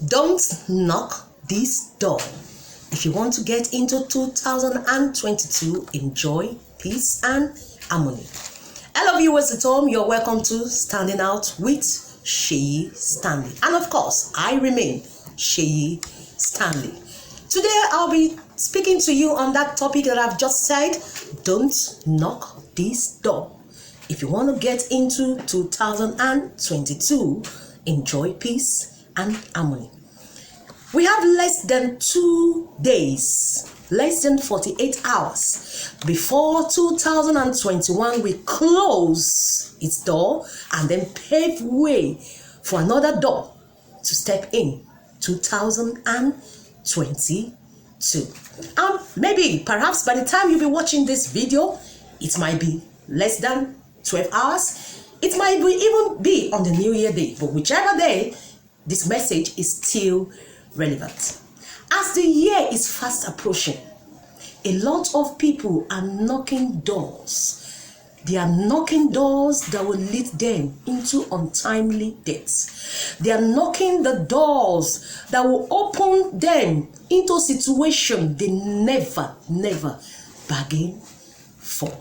Don't knock this door. If you want to get into 2022, enjoy peace and harmony. Hello viewers at home, you're welcome to Standing Out with Sheyi Stanley. And of course, I remain Sheyi Stanley. Today, I'll be speaking to you on that topic that I've just said. Don't knock this door. If you want to get into 2022, enjoy peace and harmony. We have less than 2 days, less than 48 hours before 2021 will close its door and then pave way for another door to step in 2022. Maybe, perhaps by the time you'll be watching this video, it might be less than 12 hours. It might even be on the New Year day, but whichever day, this message is still relevant. As the year is fast approaching, a lot of people are knocking doors. They are knocking doors that will lead them into untimely deaths. They are knocking the doors that will open them into a situation they never bargained for.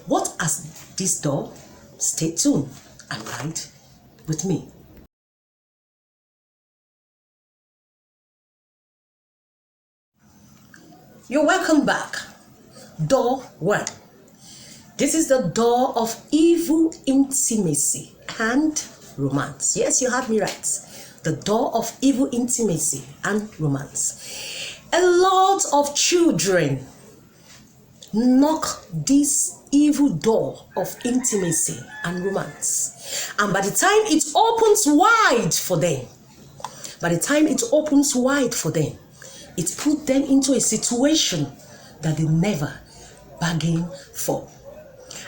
What is this door? Stay tuned and ride with me. You're welcome back. Door 1. This is the door of evil intimacy and romance. Yes, you heard me right. The door of evil intimacy and romance. A lot of children knock this evil door of intimacy and romance. And by the time it opens wide for them, it put them into a situation that they never bargained for.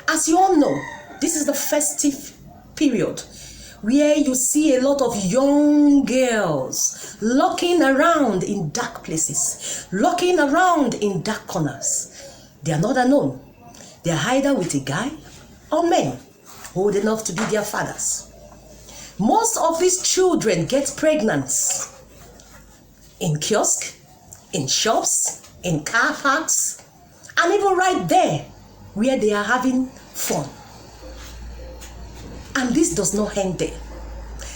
As you all know, this is the festive period where you see a lot of young girls lurking around in dark places, lurking around in dark corners. They are not alone. They are either with a guy or men old enough to be their fathers. Most of these children get pregnant in kiosks, in shops, in car parks, and even right there where they are having fun. And this does not end there.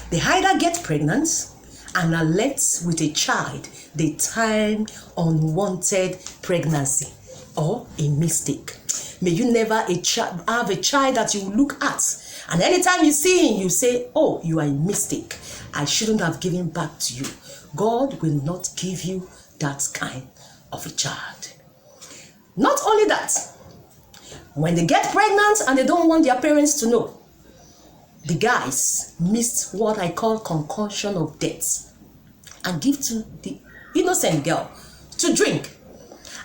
They either get pregnant and are left with a child they term unwanted pregnancy or a mistake. May you never have a child that you look at and anytime you see him, you say, oh, you are a mistake. I shouldn't have given back to you. God will not give you that kind of a child. Not only that, when they get pregnant and they don't want their parents to know, the guys missed what I call concussion of death and give to the innocent girl to drink.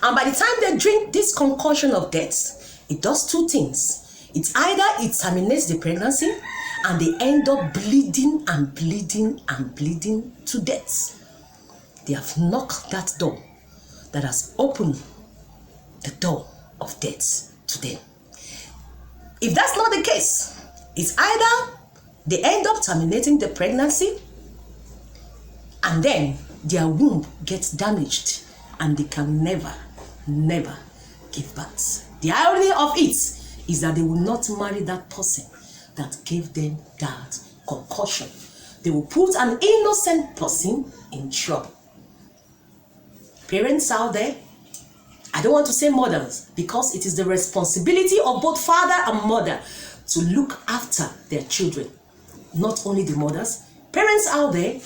And by the time they drink this concussion of death, it does two things. It's either it terminates the pregnancy and they end up bleeding to death. They have knocked that door that has opened the door of death to them. If that's not the case, it's either they end up terminating the pregnancy and then their womb gets damaged and they can never give birth. The irony of it is that they will not marry that person that gave them that concussion. They will put an innocent person in trouble. Parents out there, I don't want to say mothers because it is the responsibility of both father and mother to look after their children. Not only the mothers, parents out there,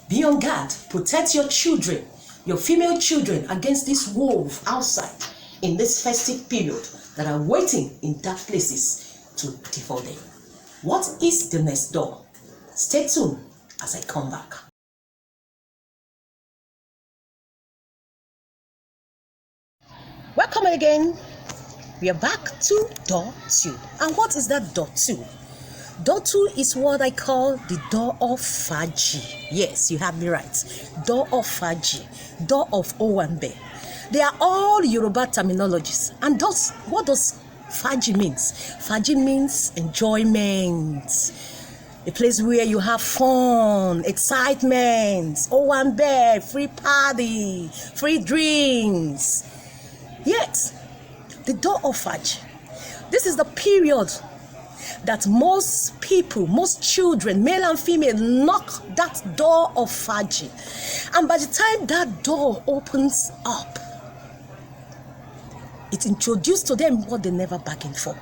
be on guard, protect your children, your female children against this wolf outside in this festive period that are waiting in dark places to devour them. What is the next door? Stay tuned as I come back. Welcome again. We are back to door 2. And what is that door 2? Door 2 is what I call the door of Faji. Yes, you have me right. Door of Faji, door of Owambe. They are all Yoruba terminologies. And what does Faji means? Faji means enjoyment. A place where you have fun, excitement, owambe, free party, free drinks. Yet, the door of Faji. This is the period that most people, most children, male and female, knock that door of Faji. And by the time that door opens up, it introduced to them what they never bargained for.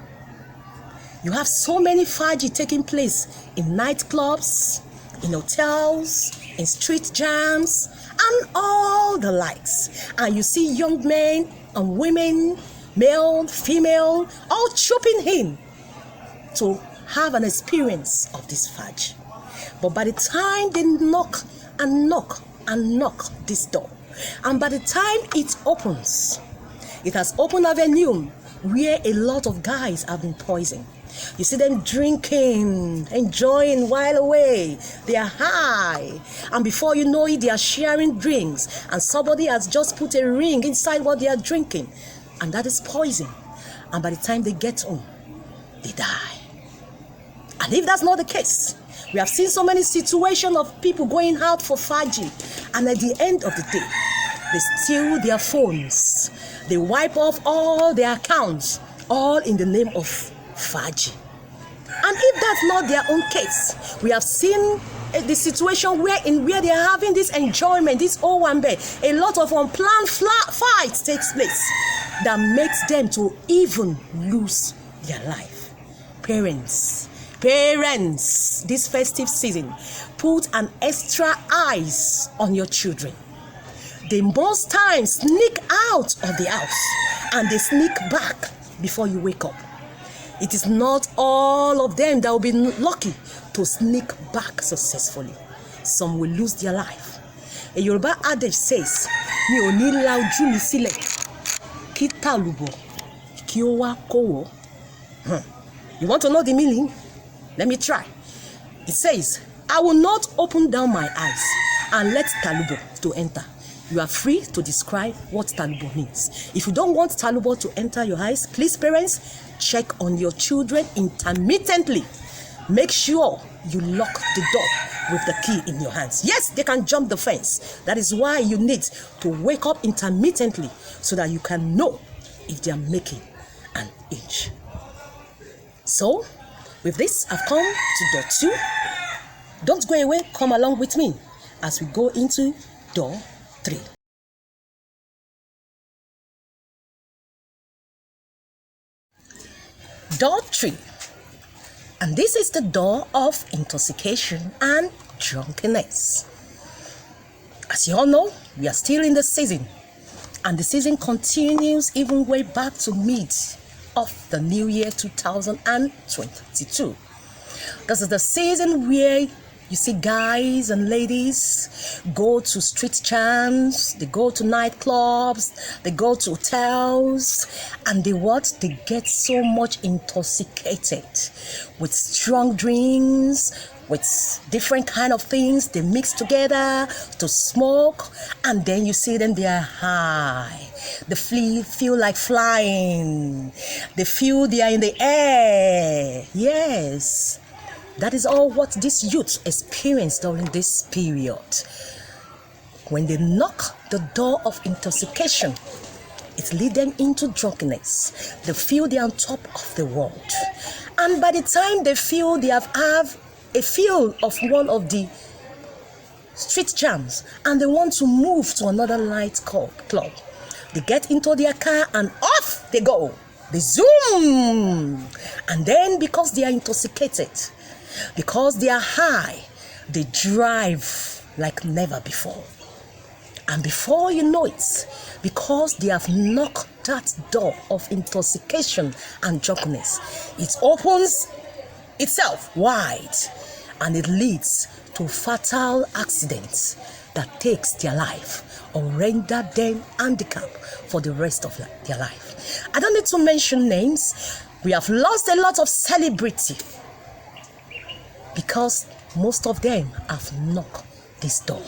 You have so many Faji taking place in nightclubs, in hotels, in street jams, and all the likes. And you see young men and women, male, female, all trooping in to have an experience of this Faji. But by the time they knock and knock and knock this door, and by the time it opens, it has opened avenue where a lot of guys have been poisoned. You see them drinking, enjoying while away. They are high. And before you know it, they are sharing drinks. And somebody has just put a ring inside what they are drinking. And that is poison. And by the time they get home, they die. And if that's not the case, we have seen so many situations of people going out for Faji. And at the end of the day, they steal their phones. They wipe off all their accounts, all in the name of Faji. And if that's not their own case, we have seen the situation where they are having this enjoyment, this owambe, a lot of unplanned fights takes place that makes them to even lose their life. Parents, this festive season, put an extra eyes on your children. They most times sneak out of the house and they sneak back before you wake up. It is not all of them that will be lucky to sneak back successfully. Some will lose their life. A Yoruba adage says, "Mi ò ní la ojú mi sílẹ̀, kí tàlùbọ̀, kí ó wá kówó." You want to know the meaning? Let me try. It says, "I will not open down my eyes and let talubo to enter." You are free to describe what talubo means. If you don't want talubo to enter your eyes, please, parents, check on your children intermittently. Make sure you lock the door with the key in your hands. Yes, they can jump the fence. That is why you need to wake up intermittently so that you can know if they are making an inch. So, with this, I've come to door 2. Don't go away. Come along with me as we go into door 3. Door 3. And this is the door of intoxication and drunkenness. As you all know, we are still in the season. And the season continues even way back to mid of the new year 2022. This is the season where you see guys and ladies go to street jams, they go to nightclubs, they go to hotels, and they get so much intoxicated with strong drinks, with different kind of things they mix together to smoke, and then you see them, they are high. They feel like flying. They feel they are in the air. Yes. That is all what this youth experienced during this period. When they knock the door of intoxication, it leads them into drunkenness. They feel they are on top of the world. And by the time they feel they have a feel of one of the street jams and they want to move to another night club, they get into their car and off they go. They zoom. And then because they are intoxicated, because they are high, they drive like never before. And before you know it, because they have knocked that door of intoxication and drunkenness, it opens itself wide and it leads to fatal accidents that takes their life or render them handicapped for the rest of their life. I don't need to mention names. We have lost a lot of celebrity because most of them have knocked this door.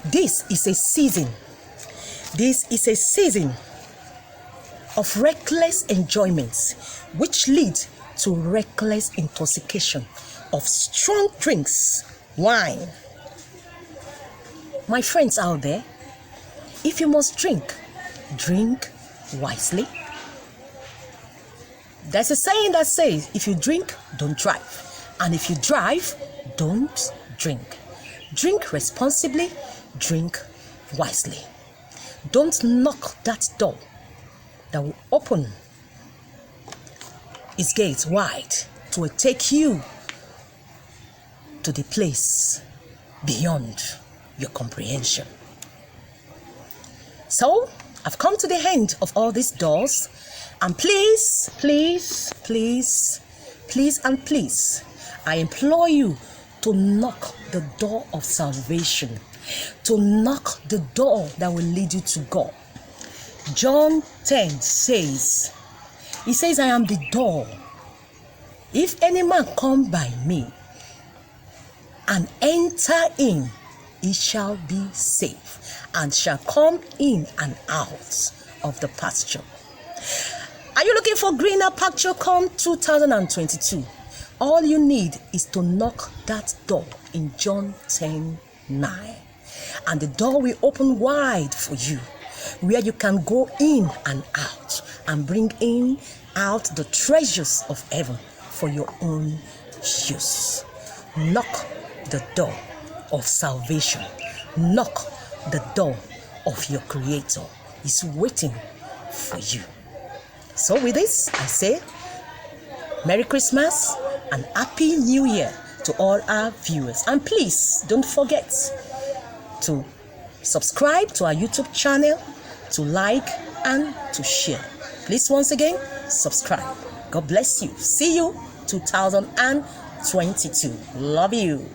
This is a season. This is a season of reckless enjoyments, which lead to reckless intoxication, of strong drinks, wine. My friends out there, if you must drink, drink wisely. There's a saying that says, if you drink, don't drive. And if you drive, don't drink. Drink responsibly, drink wisely. Don't knock that door that will open its gates wide to take you to the place beyond your comprehension. So, I've come to the end of all these doors, and please, I implore you to knock the door of salvation, to knock the door that will lead you to God. John 10 says, he says, I am the door. If any man come by me and enter in, he shall be safe and shall come in and out of the pasture. Are you looking for greener pasture come 2022? All you need is to knock that door in John 10:9. And the door will open wide for you, where you can go in and out and bring in out the treasures of heaven for your own use. Knock the door of salvation. Knock the door of your Creator. He's waiting for you. So with this, I say, Merry Christmas and Happy New Year to all our viewers. And please don't forget to subscribe to our YouTube channel, to like and to share. Please once again, subscribe. God bless you. See you 2022. Love you.